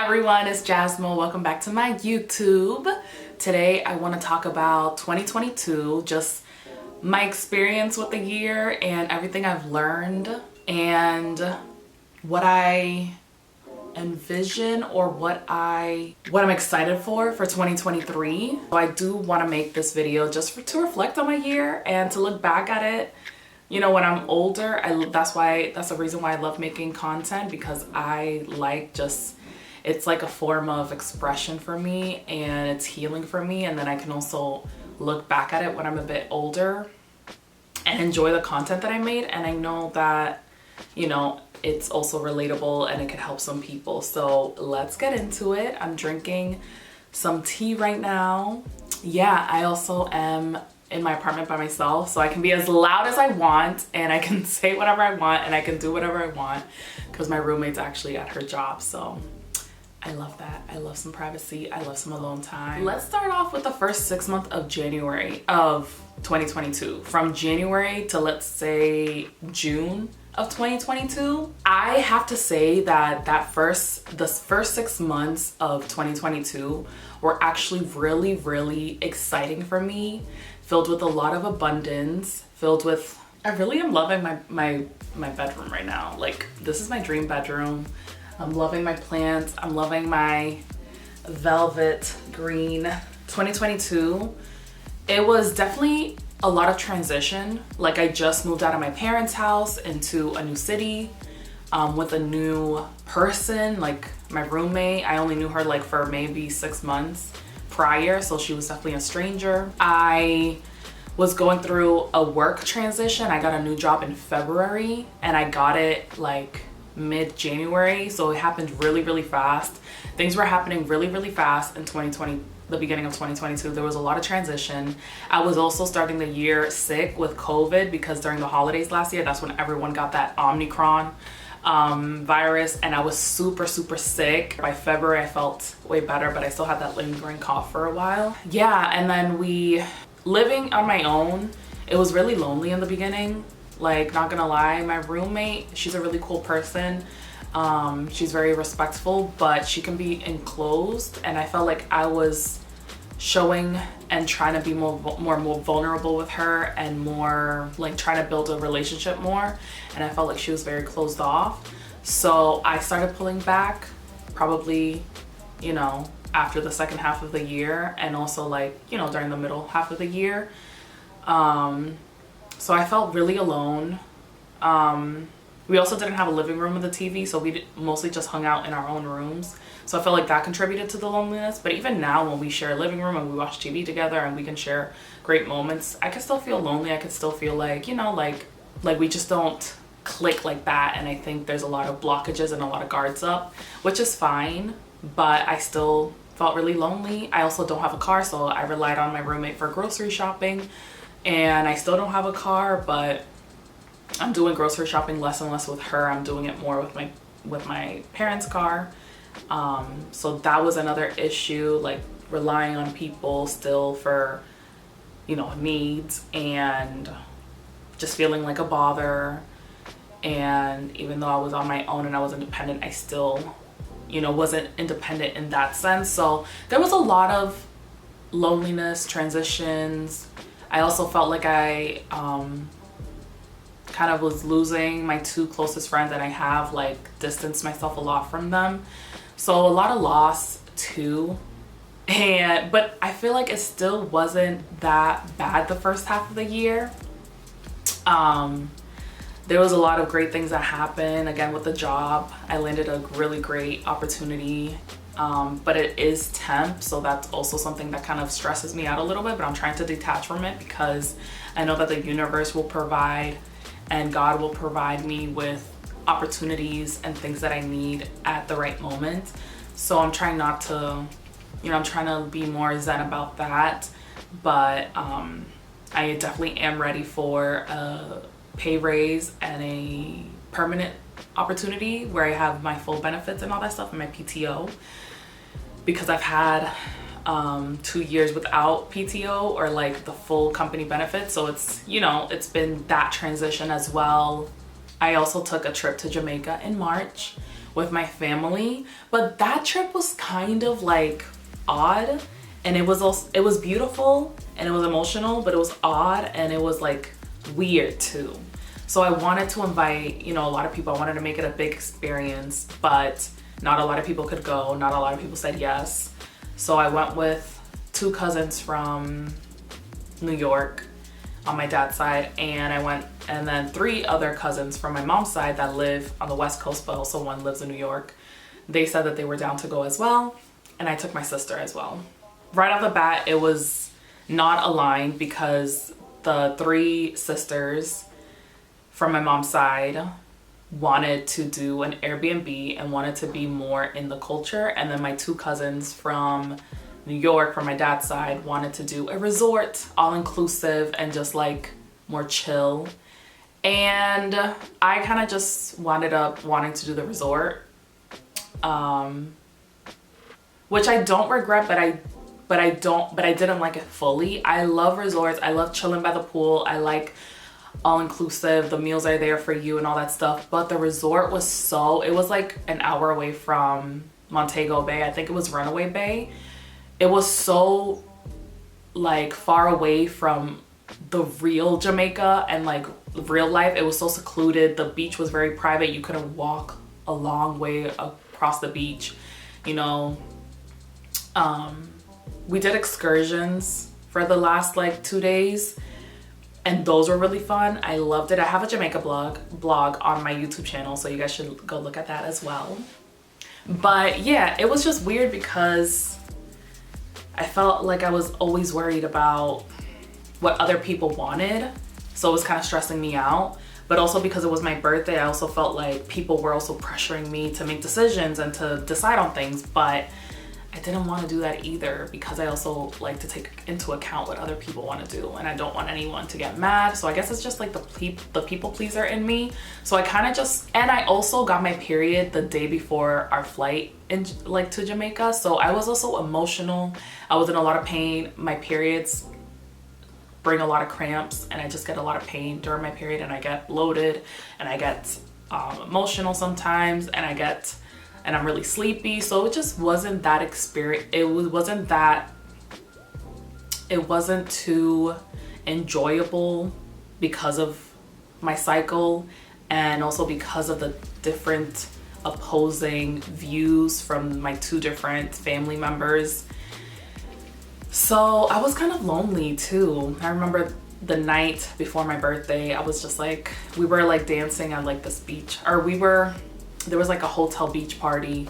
everyone, it's Jasmill. Welcome back to my YouTube. Today I want to talk about 2022, just my experience with the year and everything I've learned and what I envision or what I'm excited for 2023. So I do want to make this video just to reflect on my year and to look back at it. You know, when I'm older, that's the reason why I love making content, because I like it's like a form of expression for me and it's healing for me. And then I can also look back at it when I'm a bit older and enjoy the content that I made. And I know that, you know, it's also relatable and it could help some people. So let's get into it. I'm drinking some tea right now. Yeah, I also am in my apartment by myself, so I can be as loud as I want and I can say whatever I want and I can do whatever I want because my roommate's actually at her job. So I love that. I love some privacy. I love some alone time. Let's start off with the first 6 months of January of 2022. From January to, let's say, June of 2022. I have to say that the first 6 months of 2022 were actually really, really exciting for me, filled with a lot of abundance, I really am loving my bedroom right now. Like, this is my dream bedroom. I'm loving my plants. I'm loving my velvet green. 2022, it was definitely a lot of transition. Like, I just moved out of my parents' house into a new city with a new person, like my roommate. I only knew her like for maybe 6 months prior, so she was definitely a stranger. I was going through a work transition. I got a new job in February and I got it like mid-January, so it happened really, really fast. Things were happening really, really fast in 2020, the beginning of 2022. There was a lot of transition. I was also starting the year sick with COVID because during the holidays last year, that's when everyone got that Omicron virus, and I was super, super sick. By February, I felt way better, but I still had that lingering cough for a while. Yeah, and then living on my own, it was really lonely in the beginning. Like, not gonna lie, my roommate, she's a really cool person. She's very respectful, but she can be enclosed, and I felt like I was showing and trying to be more vulnerable with her and more like trying to build a relationship more, and I felt like she was very closed off. So I started pulling back probably, you know, after the second half of the year, and also like, you know, during the middle half of the year. So I felt really alone. We also didn't have a living room with a TV, so we mostly just hung out in our own rooms. So I felt like that contributed to the loneliness. But even now, when we share a living room and we watch TV together and we can share great moments, I could still feel lonely. I could still feel like, you know, like we just don't click like that. And I think there's a lot of blockages and a lot of guards up, which is fine, but I still felt really lonely. I also don't have a car, so I relied on my roommate for grocery shopping. And I still don't have a car, but I'm doing grocery shopping less and less with her. I'm doing it more with my parents' car. So that was another issue, like relying on people still for, you know, needs, and just feeling like a bother. And even though I was on my own and I was independent, I still, you know, wasn't independent in that sense. So there was a lot of loneliness, transitions. I also felt like I kind of was losing my two closest friends that I have, like distanced myself a lot from them. So a lot of loss too. But I feel like it still wasn't that bad the first half of the year. There was a lot of great things that happened. Again, with the job, I landed a really great opportunity. But it is temp, so that's also something that kind of stresses me out a little bit, but I'm trying to detach from it because I know that the universe will provide and God will provide me with opportunities and things that I need at the right moment. So I'm trying not to, you know, I'm trying to be more zen about that, but I definitely am ready for a pay raise and a permanent opportunity where I have my full benefits and all that stuff and my PTO, because I've had 2 years without PTO or like the full company benefits. So it's, you know, it's been that transition as well. I also took a trip to Jamaica in March with my family. But that trip was kind of like odd, and it was also, it was beautiful and it was emotional, but it was odd and it was like weird too. So I wanted to invite, you know, a lot of people. I wanted to make it a big experience, but not a lot of people could go. Not a lot of people said yes. So I went with 2 cousins from New York on my dad's side, and then 3 other cousins from my mom's side that live on the West Coast, but also one lives in New York. They said that they were down to go as well, and I took my sister as well. Right off the bat, it was not aligned because the 3 sisters from my mom's side wanted to do an Airbnb and wanted to be more in the culture, and then my 2 cousins from New York from my dad's side wanted to do a resort, all-inclusive and just like more chill. And I kind of just wound up wanting to do the resort, which I don't regret, but I didn't like it fully. I love resorts. I love chilling by the pool. I like all-inclusive, the meals are there for you and all that stuff. But the resort was it was like an hour away from Montego Bay. I think it was Runaway Bay. It was so like far away from the real Jamaica and like real life. It was so secluded. The beach was very private. You couldn't walk a long way across the beach, you know. We did excursions for the last like 2 days, and those were really fun. I loved it. I have a Jamaica blog on my YouTube channel, so you guys should go look at that as well. But yeah, it was just weird because I felt like I was always worried about what other people wanted. So it was kind of stressing me out. But also because it was my birthday, I also felt like people were also pressuring me to make decisions and to decide on things. But I didn't want to do that either, because I also like to take into account what other people want to do, and I don't want anyone to get mad. So I guess it's just like the people pleaser in me. So I kind of just, and I also got my period the day before our flight to Jamaica. So I was also emotional. I was in a lot of pain. My periods bring a lot of cramps, and I just get a lot of pain during my period, and I get bloated, and I get emotional sometimes, and I'm really sleepy. So it just wasn't that experience. It wasn't too enjoyable because of my cycle, and also because of the different opposing views from my 2 different family members. So I was kind of lonely too. I remember the night before my birthday, I was just like, we were like dancing at like this beach, or there was like a hotel beach party,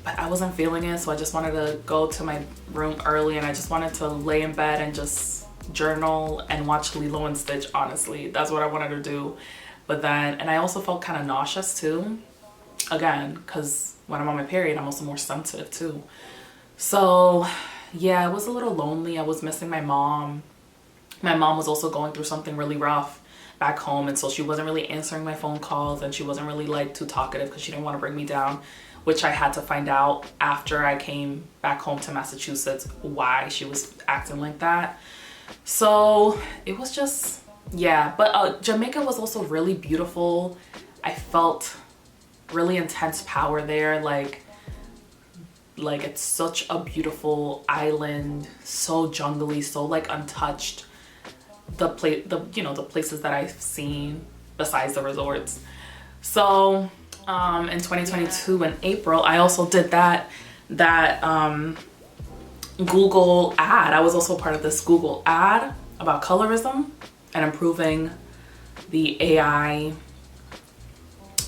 but I wasn't feeling it. So I just wanted to go to my room early, and I just wanted to lay in bed and just journal and watch Lilo and Stitch. Honestly, that's what I wanted to do. But then, and I also felt kind of nauseous too, again, because when I'm on my period, I'm also more sensitive too. So yeah, I was a little lonely. I was missing my mom. My mom was also going through something really rough back home, and so she wasn't really answering my phone calls, and she wasn't really like too talkative because she didn't want to bring me down, which I had to find out after I came back home to Massachusetts why she was acting like that. So it was just, yeah. But Jamaica was also really beautiful. I felt really intense power there. Like it's such a beautiful island, so jungly, so like untouched. The places that I've seen besides the resorts. So in 2022 in April, I also did that Google ad. I was also part of this Google ad about colorism and improving the AI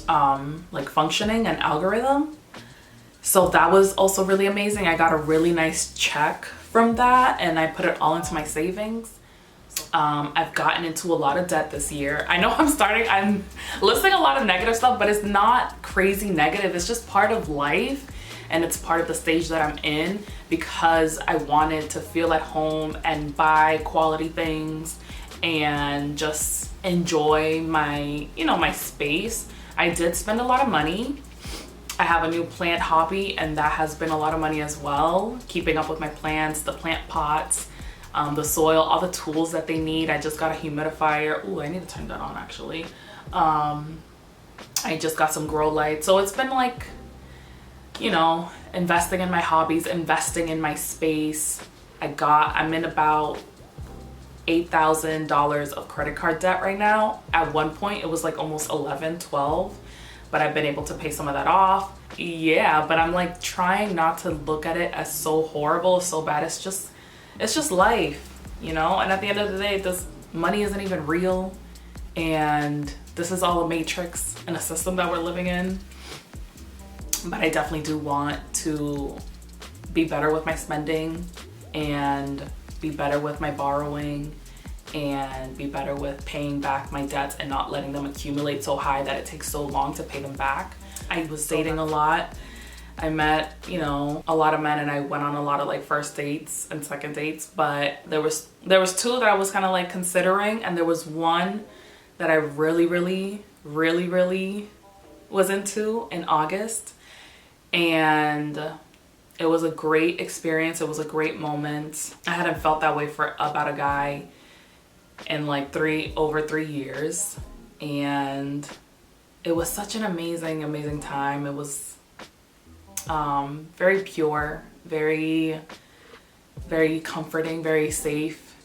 like functioning and algorithm. So that was also really amazing. I got a really nice check from that, and I put it all into my savings. I've gotten into a lot of debt this year. I know I'm listing a lot of negative stuff, but it's not crazy negative. It's just part of life, and it's part of the stage that I'm in, because I wanted to feel at home and buy quality things and just enjoy my, my space. I did spend a lot of money. I have a new plant hobby, and that has been a lot of money as well. Keeping up with my plants, the plant pots, the soil, all the tools that they need. I just got a humidifier. Ooh, I need to turn that on actually. I just got some grow lights. So it's been like you know, investing in my hobbies, investing in my space. I'm in about $8,000 of credit card debt right now. At one point it was like almost 11, 12, but I've been able to pay some of that off. Yeah, but I'm like trying not to look at it as so horrible, so bad. It's just life, you know? And at the end of the day, this money isn't even real. And this is all a matrix and a system that we're living in. But I definitely do want to be better with my spending and be better with my borrowing and be better with paying back my debts and not letting them accumulate so high that it takes so long to pay them back. I was dating a lot. I met, you know, a lot of men, and I went on a lot of like first dates and second dates, but there was two that I was kind of like considering, and there was one that I really was into in August, and it was a great experience. It was a great moment. I hadn't felt that way about a guy in like over 3 years, and it was such an amazing time. It was very pure, very comforting, very safe,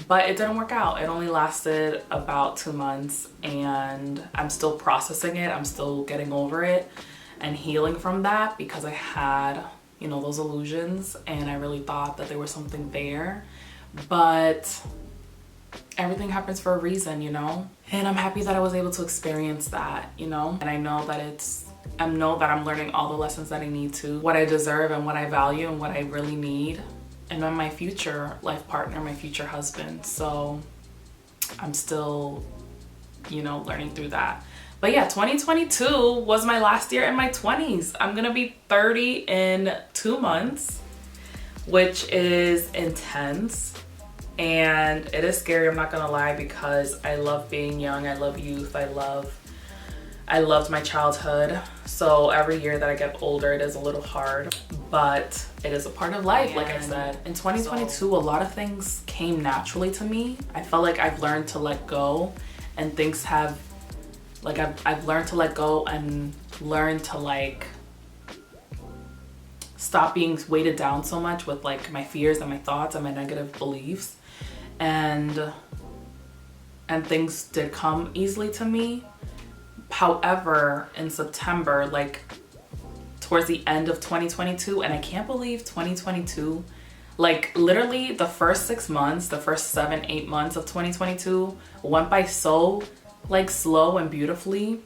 but it didn't work out. It only lasted about 2 months, and I'm still processing it. I'm still getting over it and healing from that, because I had, you know, those illusions, and I really thought that there was something there, but everything happens for a reason, you know? And I'm happy that I was able to experience that, you know? And I know that I'm learning all the lessons that I need to, what I deserve and what I value and what I really need, and then my future life partner, my future husband. So I'm still, you know, learning through that. But yeah, 2022 was my last year in my 20s. I'm gonna be 30 in 2 months, which is intense. And it is scary, I'm not gonna lie, because I love being young, I love youth, I loved my childhood. So every year that I get older, it is a little hard, but it is a part of life, like I said. In 2022, a lot of things came naturally to me. I felt like I've learned to let go, and things have, like I've learned to let go and learn to like stop being weighted down so much with like my fears and my thoughts and my negative beliefs. And things did come easily to me. However, in September, like towards the end of 2022, and I can't believe 2022, like literally the first 6 months, the first 7-8 months of 2022 went by so like slow and beautifully.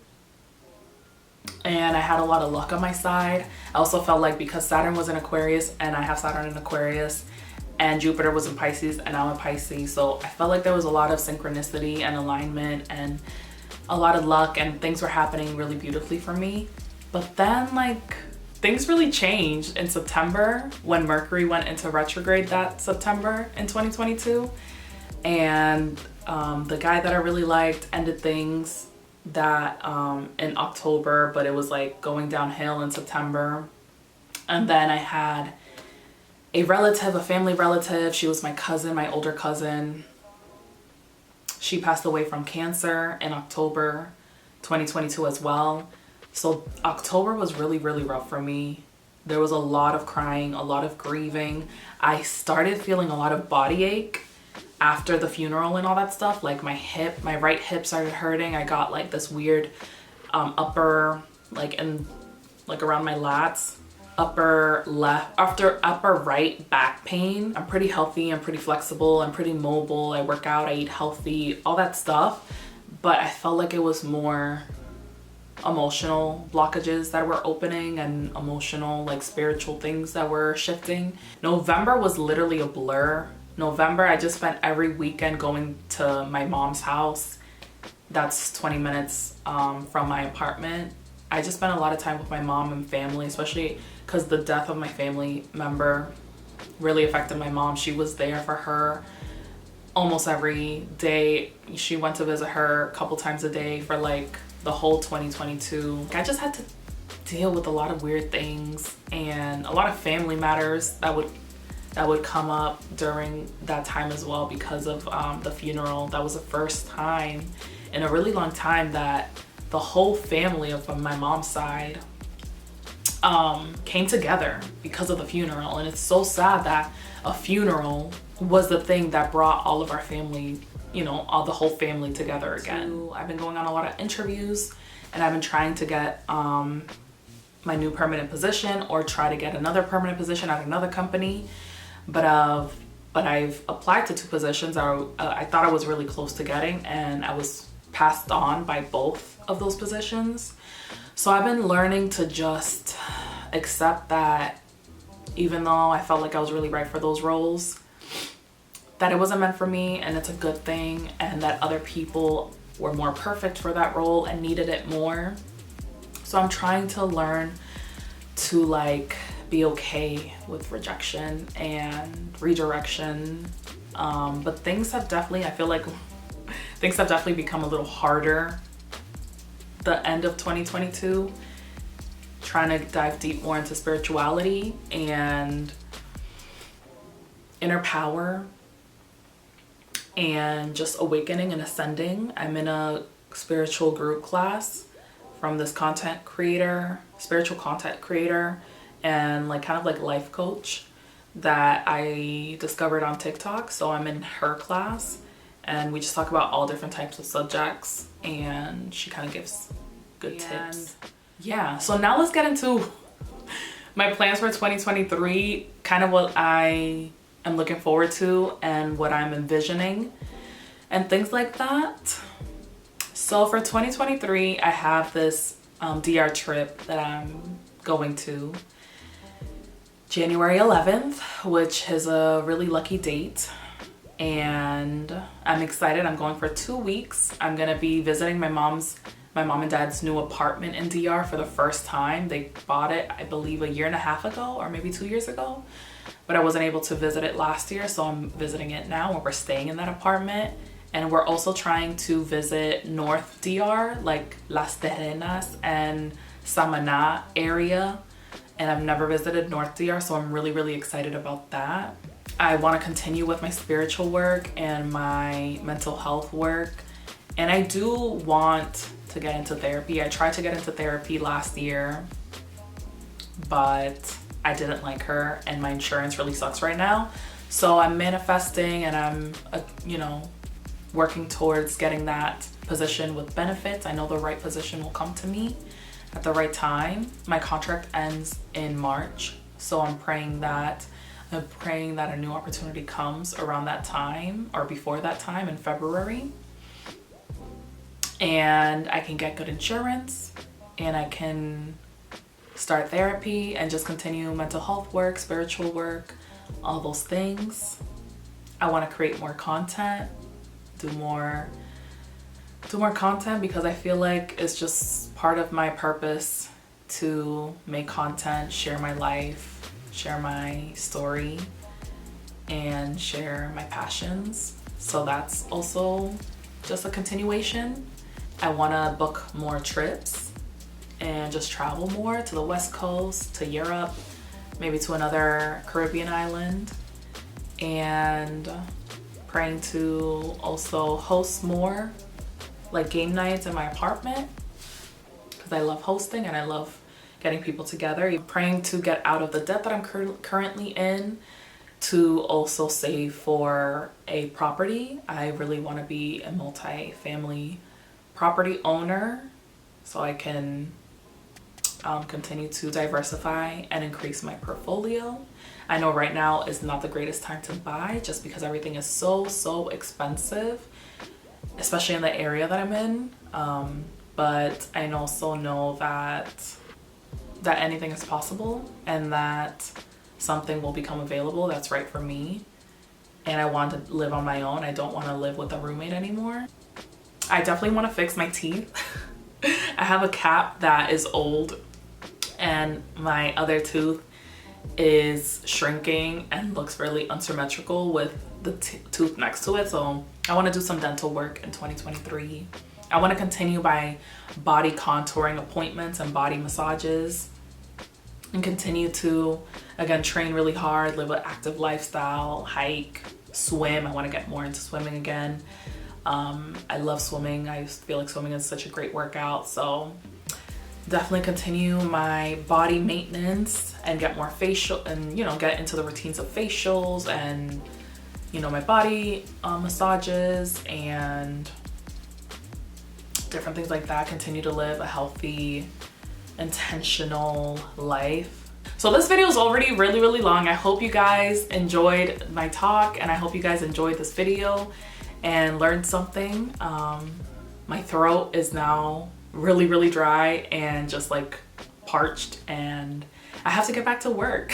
And I had a lot of luck on my side. I also felt like because Saturn was in Aquarius, and I have Saturn in Aquarius, and Jupiter was in Pisces, and I'm a Pisces, so I felt like there was a lot of synchronicity and alignment and a lot of luck, and things were happening really beautifully for me. But then like things really changed in September when Mercury went into retrograde that September in 2022, and the guy that I really liked ended things that in October, but it was like going downhill in September. And then I had a family relative. She was my cousin, my older cousin. She passed away from cancer in October 2022 as well. So October was really rough for me. There was a lot of crying, a lot of grieving. I started feeling a lot of body ache after the funeral and all that stuff. Like my right hip started hurting. I got like this weird upper, like around my lats, upper right back pain. I'm pretty healthy, I'm pretty flexible, I'm pretty mobile, I work out, I eat healthy, all that stuff. But I felt like it was more emotional blockages that were opening, and emotional like spiritual things that were shifting. November was literally a blur. November, I just spent every weekend going to my mom's house. That's 20 minutes from my apartment. I just spent a lot of time with my mom and family, especially because the death of my family member really affected my mom. She was there for her almost every day. She went to visit her a couple times a day for like the whole 2022. I just had to deal with a lot of weird things and a lot of family matters that would come up during that time as well, because of the funeral. That was the first time in a really long time that the whole family of my mom's side came together because of the funeral. And it's so sad that a funeral was the thing that brought all of our family, you know, all the whole family together again. So I've been going on a lot of interviews, and I've been trying to get my new permanent position, or try to get another permanent position at another company. But I've applied to 2 positions I thought I was really close to getting, and I was passed on by both of those positions. So I've been learning to just accept that even though I felt like I was really right for those roles, that it wasn't meant for me, and it's a good thing, and that other people were more perfect for that role and needed it more. So I'm trying to learn to like be okay with rejection and redirection. But things have definitely, I feel like things have definitely become a little harder the end of 2022, trying to dive deep more into spirituality and inner power and just awakening and ascending. I'm in a spiritual group class from this spiritual content creator, and like kind of like life coach that I discovered on TikTok. So I'm in her class, and we just talk about all different types of subjects, and she kind of gives good tips. Yeah, so now let's get into my plans for 2023, kind of what I am looking forward to and what I'm envisioning and things like that. So for 2023, I have this DR trip that I'm going to January 11th, which is a really lucky date. And I'm excited. I'm going for 2 weeks. I'm gonna be visiting my mom and dad's new apartment in DR for the first time. They bought it, I believe, 1.5 years ago, or maybe 2 years ago. But I wasn't able to visit it last year, so I'm visiting it now, where we're staying in that apartment. And we're also trying to visit North DR, like Las Terrenas and Samaná area. And I've never visited North DR, so I'm really, really excited about that. I want to continue with my spiritual work and my mental health work. And I do want to get into therapy. I tried to get into therapy last year, but I didn't like her, and my insurance really sucks right now. So I'm manifesting, and I'm, working towards getting that position with benefits. I know the right position will come to me at the right time. My contract ends in March, so I'm praying that a new opportunity comes around that time, or before that time in February, and I can get good insurance, and I can start therapy and just continue mental health work, spiritual work, all those things. I want to create more content, do more content, because I feel like it's just part of my purpose to make content, share my life, share my story, and share my passions. So that's also just a continuation. I want to book more trips and just travel more to the West Coast, to Europe, maybe to another Caribbean island, and praying to also host more like game nights in my apartment, because I love hosting and I love getting people together. Praying to get out of the debt that I'm currently in, to also save for a property. I really want to be a multi-family property owner, so I can continue to diversify and increase my portfolio. I know right now is not the greatest time to buy, just because everything is so expensive, especially in the area that I'm in. But I also know that anything is possible, and that something will become available that's right for me. And I want to live on my own. I don't want to live with a roommate anymore. I definitely want to fix my teeth. I have a cap that is old, and my other tooth is shrinking and looks really unsymmetrical with the tooth next to it. So I want to do some dental work in 2023. I want to continue my body contouring appointments and body massages, and continue to, again, train really hard, live an active lifestyle, hike, swim. I want to get more into swimming again. I love swimming. I feel like swimming is such a great workout. So definitely continue my body maintenance and get more facial and, you know, get into the routines of facials and, you know, my body massages and different things like that. Continue to live a healthy, intentional life. So this video is already really long. I hope you guys enjoyed my talk, and I hope you guys enjoyed this video and learned something. My throat is now really dry and just like parched, and I have to get back to work.